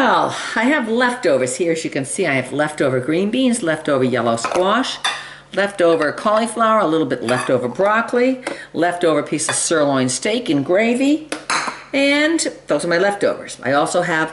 Well, I have leftovers here. As you can see, I have leftover green beans, leftover yellow squash, leftover cauliflower, a little bit leftover broccoli, leftover piece of sirloin steak and gravy, and those are my leftovers. I also have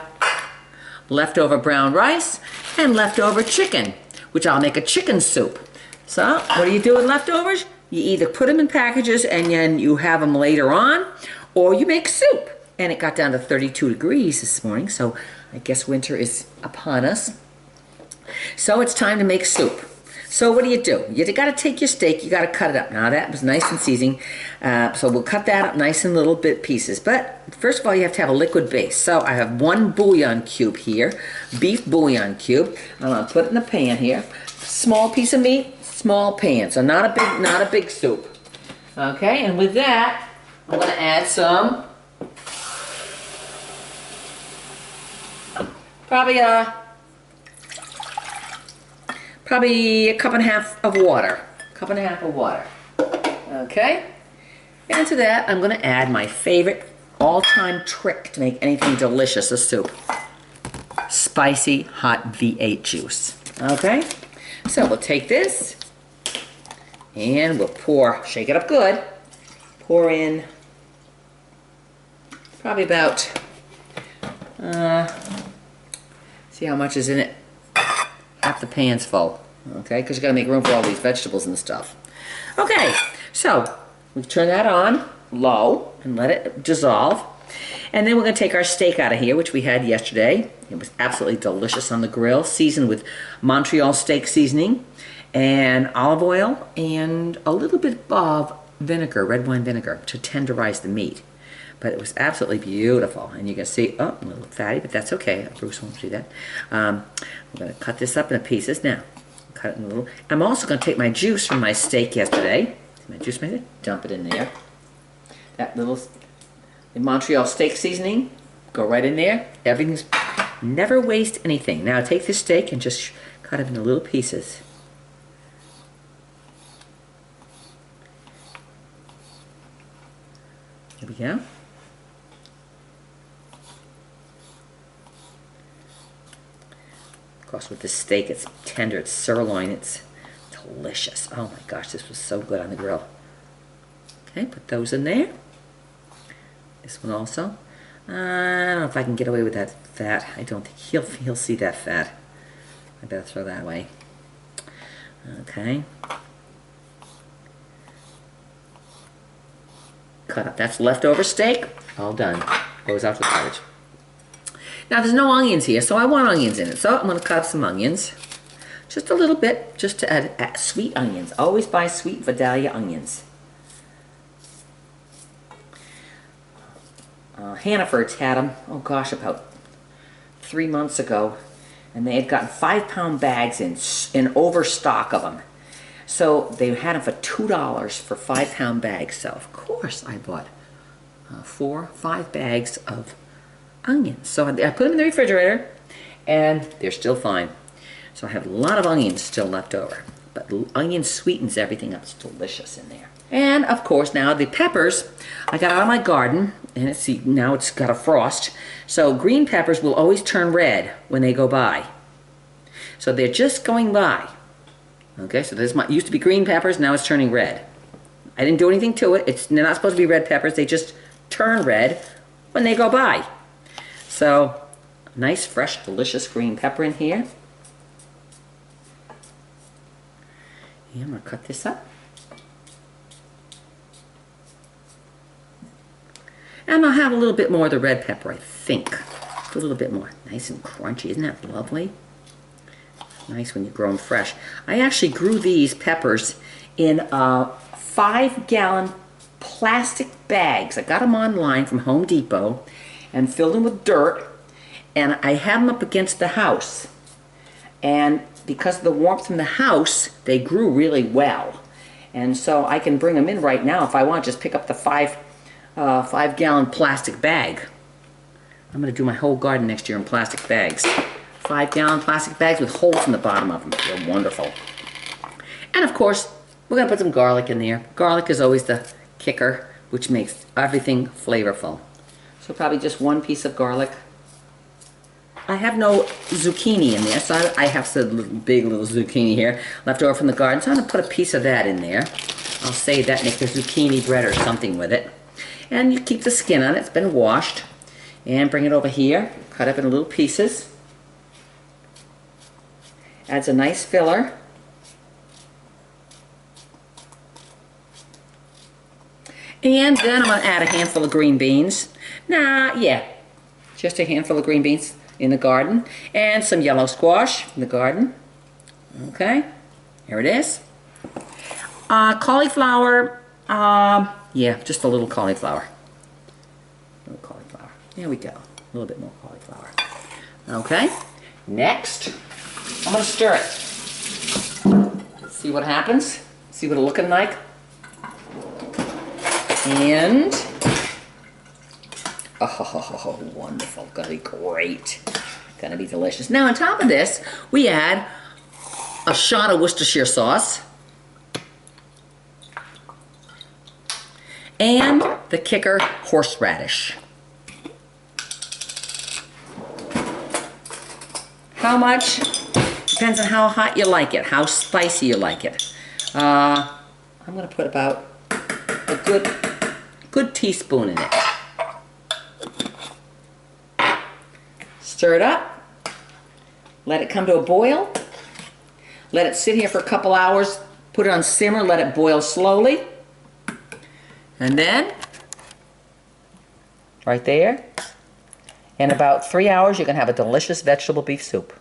leftover brown rice and leftover chicken, which I'll make a chicken soup. So, what do you do with leftovers? You either put them in packages and then you have them later on, or you make soup. And it got down to 32 degrees this morning, so I guess winter is upon us. So it's time to make soup. So what do? You gotta take your steak, you gotta cut it up. Now that was nice and seasoned, so we'll cut that up nice in little bit pieces. But first of all, you have to have a liquid base. So I have one bouillon cube here, beef bouillon cube. I'm gonna put it in the pan here. Small piece of meat, small pan, so not a big soup. Okay, and with that, I'm gonna add some, probably a cup and a half of water. Okay? And to that, I'm gonna add my favorite all-time trick to make anything delicious, a soup. Spicy hot V8 juice. Okay? So we'll take this and we'll shake it up good. Pour in probably about, see how much is in it? Half the pan's full, okay? Because you gotta make room for all these vegetables and stuff. Okay, so we turn that on low and let it dissolve. And then we're gonna take our steak out of here, which we had yesterday. It was absolutely delicious on the grill, seasoned with Montreal steak seasoning and olive oil and a little bit of vinegar, red wine vinegar, to tenderize the meat. But it was absolutely beautiful. And you can see, oh, a little fatty, but that's okay. Bruce won't do that. I'm gonna cut this up into pieces now. Cut it in a little. I'm also gonna take my juice from my steak yesterday. My juice maker, dump it in there. That little Montreal steak seasoning, go right in there. Everything's, never waste anything. Now take this steak and just cut it into little pieces. There we go. Of course, with the steak, it's tender, it's sirloin, it's delicious. Oh my gosh, this was so good on the grill. Okay, put those in there. This one also. I don't know if I can get away with that fat. I don't think he'll see that fat. I better throw that away. Okay. Cut up. That's leftover steak. All done. Goes out to the garbage. Now there's no onions here, so I want onions in it. So I'm going to cut up some onions. Just a little bit, just to add sweet onions. Always buy sweet Vidalia onions. Hannaford's had them, oh gosh, about 3 months ago. And they had gotten 5-pound bags in overstock of them. So they had them for $2 for 5-pound bags. So of course I bought 4-5 bags of onions. So I put them in the refrigerator and they're still fine. So I have a lot of onions still left over. But onion sweetens everything up. It's delicious in there. And of course now the peppers I got out of my garden, and see now it's got a frost. So green peppers will always turn red when they go by. So they're just going by. Okay, so this used to be green peppers, now it's turning red. I didn't do anything to it. They're not supposed to be red peppers, they just turn red when they go by. So, nice, fresh, delicious green pepper in here. And I'm going to cut this up. And I'll have a little bit more of the red pepper, I think. A little bit more. Nice and crunchy, isn't that lovely? Nice when you grow them fresh. I actually grew these peppers in 5-gallon plastic bags. I got them online from Home Depot and filled them with dirt, and I had them up against the house. And because of the warmth from the house, they grew really well. And so I can bring them in right now if I want. Just pick up the 5-gallon plastic bag. I'm going to do my whole garden next year in plastic bags. 5-gallon plastic bags with holes in the bottom of them. They're wonderful. And of course, we're going to put some garlic in there. Garlic is always the kicker, which makes everything flavorful. So probably just 1 piece of garlic. I have no zucchini in there, so I have some big little zucchini here left over from the garden. So I'm going to put a piece of that in there. I'll save that, make a zucchini bread or something with it. And you keep the skin on it. It's been washed. And bring it over here. Cut up in little pieces. Adds a nice filler. And then I'm going to add a handful of green beans. Just a handful of green beans in the garden. And some yellow squash in the garden. Okay, here it is. Cauliflower, just a little cauliflower. There we go, a little bit more cauliflower. Okay, next, I'm going to stir it. See what happens, see what it's looking like. And, oh, wonderful, gonna be great. Gonna be delicious. Now on top of this, we add a shot of Worcestershire sauce. And the kicker, horseradish. How much? Depends on how hot you like it, how spicy you like it. I'm gonna put about a good teaspoon in it. Stir it up. Let it come to a boil. Let it sit here for a couple hours. Put it on simmer, let it boil slowly. And then, right there, in about 3 hours, you can have a delicious vegetable beef soup.